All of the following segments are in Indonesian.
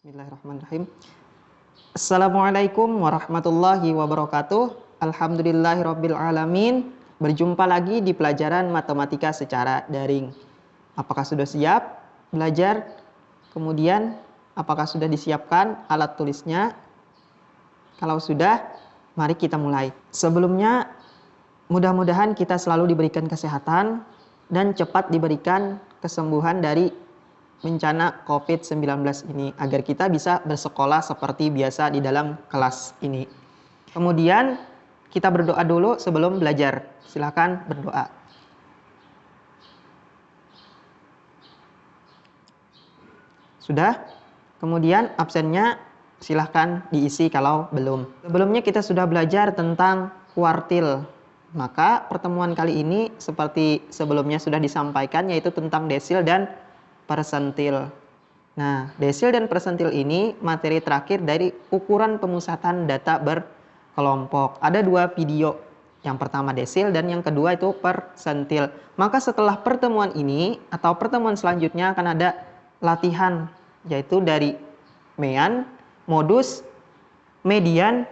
Bismillahirrahmanirrahim. Assalamualaikum warahmatullahi wabarakatuh. Alhamdulillahirabbil alamin. Berjumpa lagi di pelajaran matematika secara daring. Apakah sudah siap belajar? Kemudian apakah sudah disiapkan alat tulisnya? Kalau sudah, mari kita mulai. Sebelumnya, mudah-mudahan kita selalu diberikan kesehatan dan cepat diberikan kesembuhan dari bencana COVID-19 ini, agar kita bisa bersekolah seperti biasa di dalam kelas ini. Kemudian kita berdoa dulu sebelum belajar. Silakan berdoa. Sudah? Kemudian absennya silahkan diisi kalau belum. Sebelumnya kita sudah belajar tentang kuartil. Maka pertemuan kali ini seperti sebelumnya sudah disampaikan, yaitu tentang desil dan persentil. Nah, desil dan persentil ini materi terakhir dari ukuran pemusatan data berkelompok. Ada dua video. Yang pertama desil dan yang kedua itu persentil. Maka setelah pertemuan ini atau pertemuan selanjutnya akan ada latihan, yaitu dari mean, modus, median,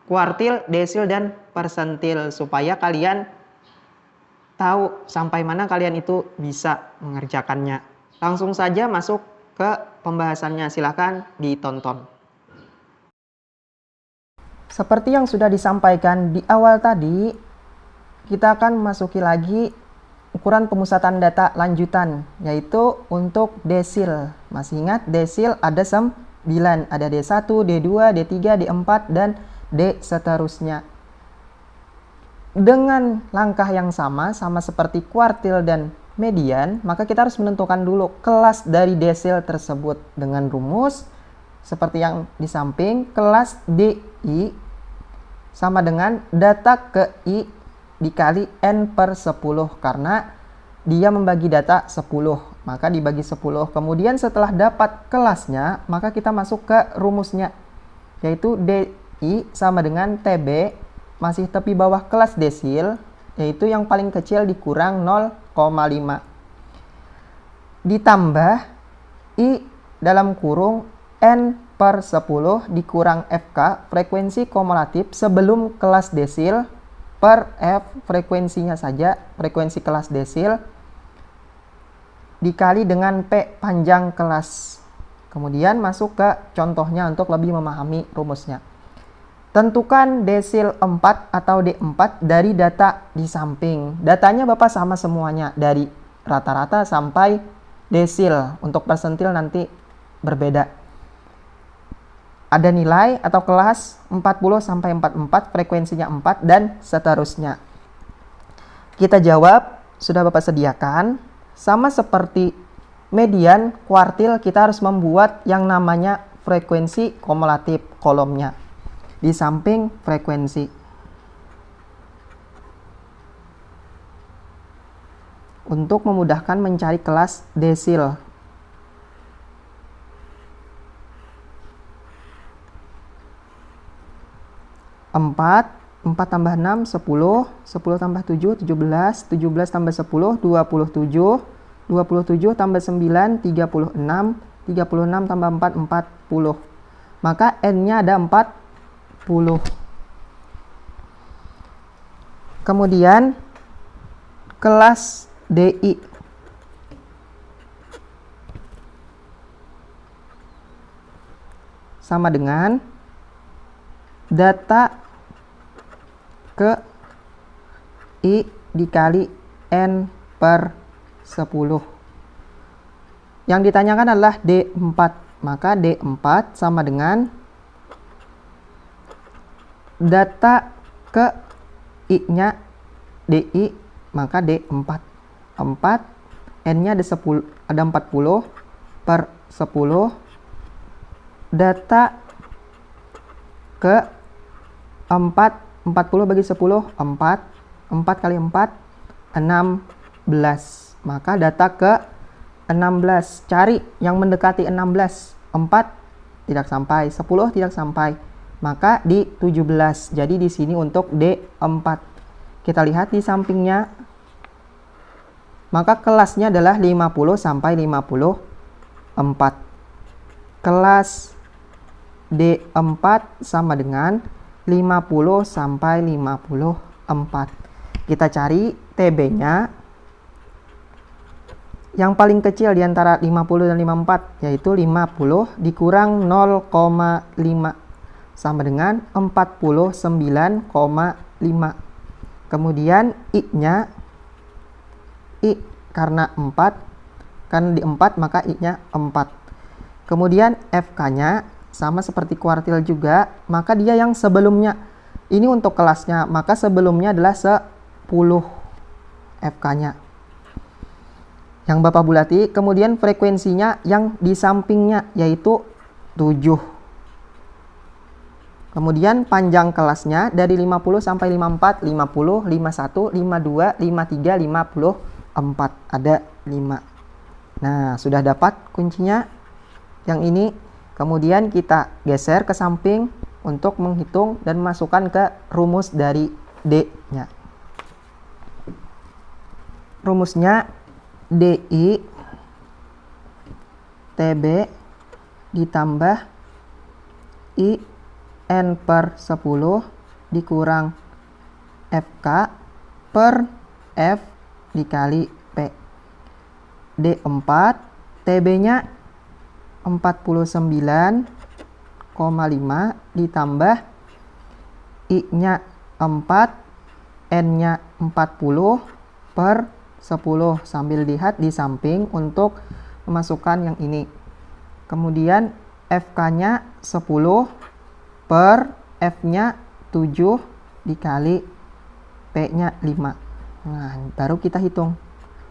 kuartil, desil, dan persentil, supaya kalian tahu sampai mana kalian itu bisa mengerjakannya. Langsung saja masuk ke pembahasannya, silakan ditonton. Seperti yang sudah disampaikan di awal tadi, kita akan memasuki lagi ukuran pemusatan data lanjutan, yaitu untuk desil. Masih ingat desil ada 9, ada D1, D2, D3, D4, dan D seterusnya. Dengan langkah yang sama seperti kuartil dan median, maka kita harus menentukan dulu kelas dari desil tersebut dengan rumus seperti yang di samping. Kelas DI sama dengan data ke I dikali N per 10, karena dia membagi data 10, maka dibagi 10. Kemudian setelah dapat kelasnya, maka kita masuk ke rumusnya, yaitu DI sama dengan TB masih tepi bawah kelas desil, yaitu yang paling kecil dikurang 0,5 ditambah I dalam kurung N per 10 dikurang FK frekuensi kumulatif sebelum kelas desil per F frekuensinya saja, frekuensi kelas desil, dikali dengan P panjang kelas. Kemudian masuk ke contohnya untuk lebih memahami rumusnya. Tentukan desil 4 atau D4 dari data di samping. Datanya Bapak sama semuanya, dari rata-rata sampai desil. Untuk persentil nanti berbeda. Ada nilai atau kelas 40 sampai 44, frekuensinya 4, dan seterusnya. Kita jawab, sudah Bapak sediakan. Sama seperti median, kuartil, kita harus membuat yang namanya frekuensi kumulatif kolomnya di samping frekuensi. Untuk memudahkan mencari kelas desil. Empat tambah 6, 10, 10 tambah 7, 17, 17 tambah 10, 27, 27 tambah 9, 36, 36 tambah 4, 40. Maka N-nya ada 40. Kemudian kelas DI sama dengan data ke I dikali N per 10. Yang ditanyakan adalah D4. Maka D4 sama dengan data ke I-nya DI, maka D4. 4, N-nya ada 10, ada 40 per 10. Data ke 4, 40 bagi 10, 4. 4 kali 4, 16. Maka data ke 16. Cari yang mendekati 16. 4 tidak sampai, 10 tidak sampai. Maka di 17. Jadi di sini untuk D4. Kita lihat di sampingnya. Maka kelasnya adalah 50 sampai 54. kelas D4 sama dengan 50 sampai 54. Kita cari TB-nya. Yang paling kecil di antara 50 dan 54 yaitu 50 dikurang 0,5 sama dengan 49,5. Kemudian I-nya, I karena 4, karena di 4 maka I-nya 4. Kemudian FK-nya sama seperti kuartil juga, maka dia yang sebelumnya. Ini untuk kelasnya, maka sebelumnya adalah 10 FK-nya. Yang Bapak bulati, kemudian frekuensinya yang di sampingnya yaitu 7. Kemudian panjang kelasnya dari 50 sampai 54, 50, 51, 52, 53, 54. Ada 5. Nah, sudah dapat kuncinya yang ini. Kemudian kita geser ke samping untuk menghitung dan masukkan ke rumus dari D-nya. Rumusnya DI TB ditambah I N per 10 dikurang FK per F dikali P. D4 TB-nya 49,5 ditambah I-nya 4, N-nya 40 per 10. Sambil lihat di samping untuk memasukkan yang ini. Kemudian FK-nya 10 per F-nya 7 dikali P-nya 5. Nah, baru kita hitung.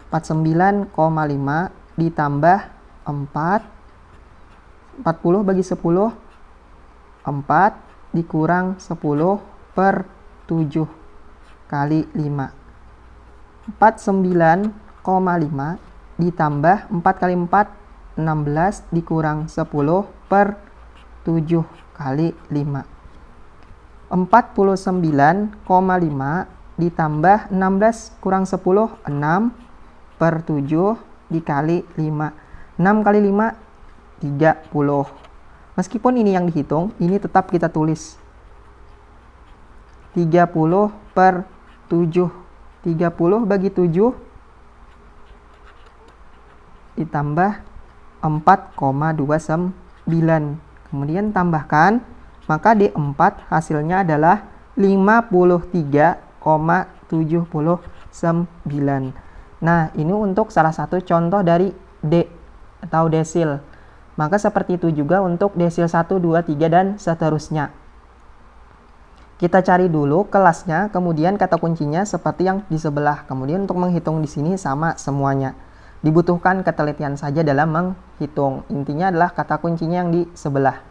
49,5 ditambah 40 bagi 10, 4 dikurang 10 per 7 kali 5. 49,5 ditambah 4 kali 4, 16 dikurang 10 per 7 kali 5. 49,5 ditambah 16 kurang 10, 6 per 7 dikali 5. 6 kali 5, 30. Meskipun ini yang dihitung, ini tetap kita tulis. 30 per 7. 30 bagi 7 ditambah 4,29. Kemudian tambahkan, maka D4 hasilnya adalah 53,79. Nah, ini untuk salah satu contoh dari D atau desil. Maka seperti itu juga untuk desil 1, 2, 3, dan seterusnya. Kita cari dulu kelasnya, kemudian kata kuncinya seperti yang di sebelah. Kemudian untuk menghitung di sini sama semuanya. Dibutuhkan ketelitian saja dalam menghitung. Intinya adalah kata kuncinya yang di sebelah.